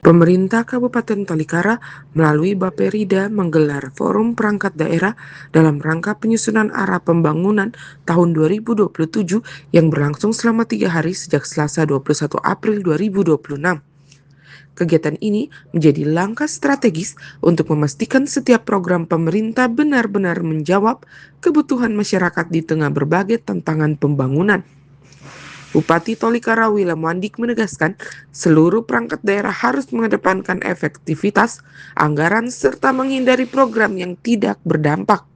Pemerintah Kabupaten Tolikara melalui Bapperida menggelar Forum Perangkat Daerah dalam rangka penyusunan arah pembangunan tahun 2027 yang berlangsung selama 3 hari sejak Selasa 21 April 2026. Kegiatan ini menjadi langkah strategis untuk memastikan setiap program pemerintah benar-benar menjawab kebutuhan masyarakat di tengah berbagai tantangan pembangunan. Bupati Tolikara Willem Wandik menegaskan seluruh perangkat daerah harus mengedepankan efektivitas anggaran serta menghindari program yang tidak berdampak.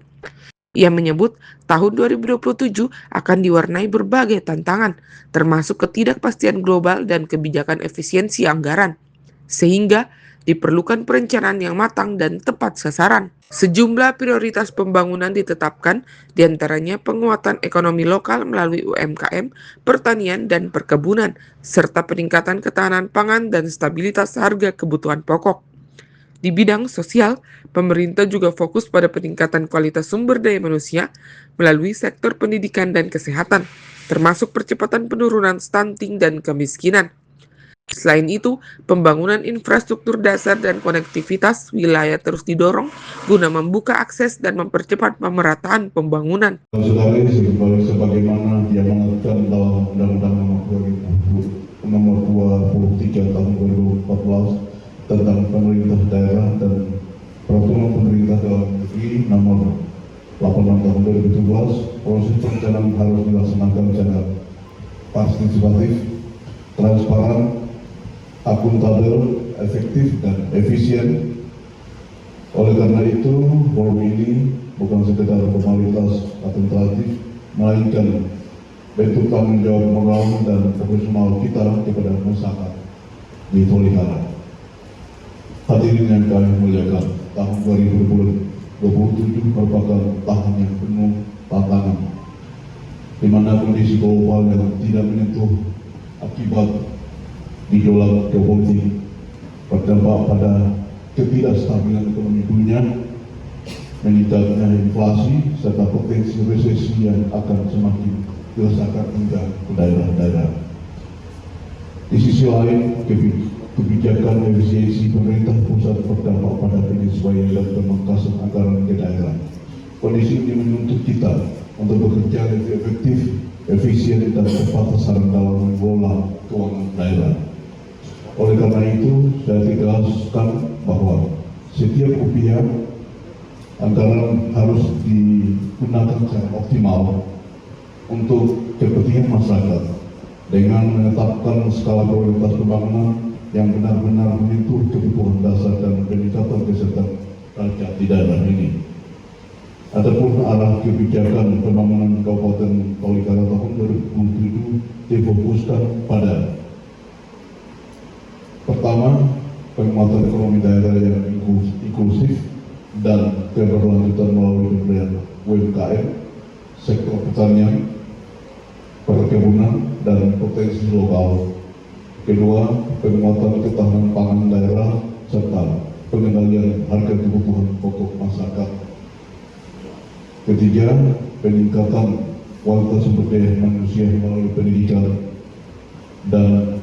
Ia menyebut tahun 2027 akan diwarnai berbagai tantangan, termasuk ketidakpastian global dan kebijakan efisiensi anggaran, sehingga diperlukan perencanaan yang matang dan tepat sasaran. Sejumlah prioritas pembangunan ditetapkan, diantaranya penguatan ekonomi lokal melalui UMKM, pertanian, dan perkebunan, serta peningkatan ketahanan pangan dan stabilitas harga kebutuhan pokok. Di bidang sosial, pemerintah juga fokus pada peningkatan kualitas sumber daya manusia melalui sektor pendidikan dan kesehatan, termasuk percepatan penurunan stunting dan kemiskinan. Selain itu, pembangunan infrastruktur dasar dan konektivitas wilayah terus didorong guna membuka akses dan mempercepat pemerataan pembangunan. Saudari, sebagaimana dia mengatur dalam Undang-Undang Nomor 23 Tahun 2014 tentang pemerintah daerah dan peraturan pemerintah dalam negeri Nomor 86 Tahun 2017, proses perencanaan harus dilaksanakan secara partisipatif, transparan, akuntabel, efektif, dan efisien. Oleh karena itu, forum ini bukan sekedar formalitas administratif, melainkan bentuk tanggung jawab moral dan profesional kita kepada masyarakat di Tolikara. Hadirin yang kami muliakan, tahun 2027 merupakan tahun yang penuh tantangan, di mana kondisi global yang tidak menyentuh akibat gejolak geopolitik berdampak pada ketidakstabilan ekonomi dunia, meningkatnya inflasi, serta potensi resesi yang akan semakin dirasakan hingga ke daerah-daerah. Di sisi lain, kebijakan efisiensi pemerintah pusat berdampak pada penyesuaian dan pemangkasan anggaran ke daerah. Kondisi ini menuntut kita untuk bekerja lebih efektif, efisien, dan tepat sasaran dalam mengelola keuangan daerah. Oleh karena itu, saya tegaskan bahwa setiap rupiah anggaran harus digunakan secara optimal untuk kepentingan masyarakat dengan menetapkan skala prioritas pembangunan yang benar-benar menyentuh kebutuhan dasar dan peningkatan kesehatan rakyat di daerah ini. Adapun arah kebijakan pembangunan Kabupaten Tolikara tahun 2027 difokuskan pada: pertama, penguatan ekonomi daerah yang inklusif dan keberlanjutan melalui pemberdayaan UMKM, sektor pertanian, perkebunan, dan potensi lokal. Kedua, penguatan ketahanan pangan daerah serta pengendalian harga kebutuhan pokok masyarakat. Ketiga, peningkatan kualitas sumber daya manusia melalui pendidikan dan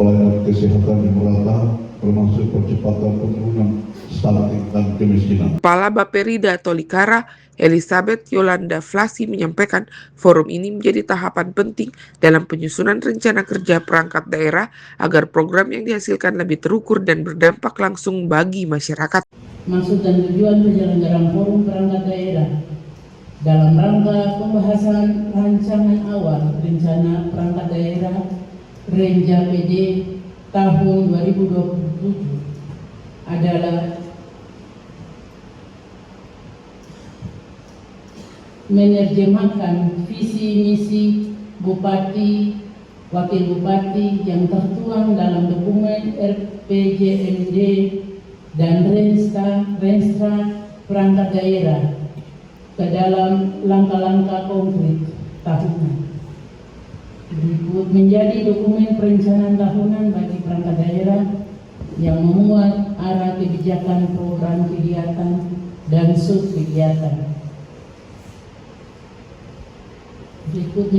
pelayanan kesehatan yang merata, termasuk percepatan penurunan stunting dan kemiskinan. Kepala Bapperida Tolikara, Elizabeth Yolanda Flasi, menyampaikan forum ini menjadi tahapan penting dalam penyusunan rencana kerja perangkat daerah agar program yang dihasilkan lebih terukur dan berdampak langsung bagi masyarakat. Maksud dan tujuan penyelenggaraan forum perangkat daerah dalam rangka pembahasan rancangan awal rencana perangkat daerah Renja PD tahun 2027 adalah menerjemahkan visi misi bupati, wakil bupati yang tertuang dalam dokumen RPJMD dan Renstra perangkat daerah ke dalam langkah-langkah konkret tahunan. Menjadi dokumen perencanaan tahunan bagi perangkat daerah yang memuat arah kebijakan, program kegiatan, dan subkegiatan. Berikut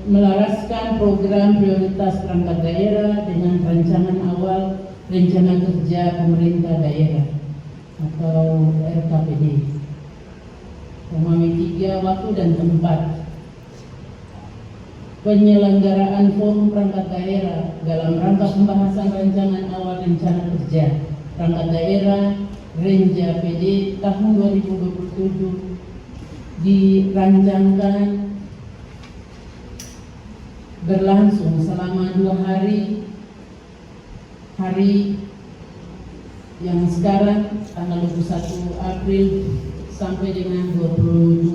melaraskan program prioritas perangkat daerah dengan rancangan awal Rencana Kerja Pemerintah Daerah atau RKPD. Pemahaman 3, waktu dan tempat. Penyelenggaraan forum perangkat daerah dalam rangka pembahasan rancangan awal rencana kerja perangkat daerah Renja PD tahun 2027 dirancangkan berlangsung selama 2 hari yang sekarang tanggal 21 April sampai dengan 22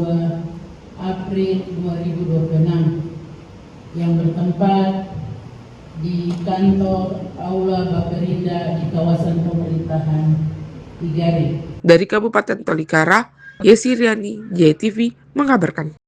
April 2026 yang bertempat di kantor Aula Baperinda di kawasan pemerintahan Igari. Dari Kabupaten Tolikara, Yesi Riani, JTV mengabarkan.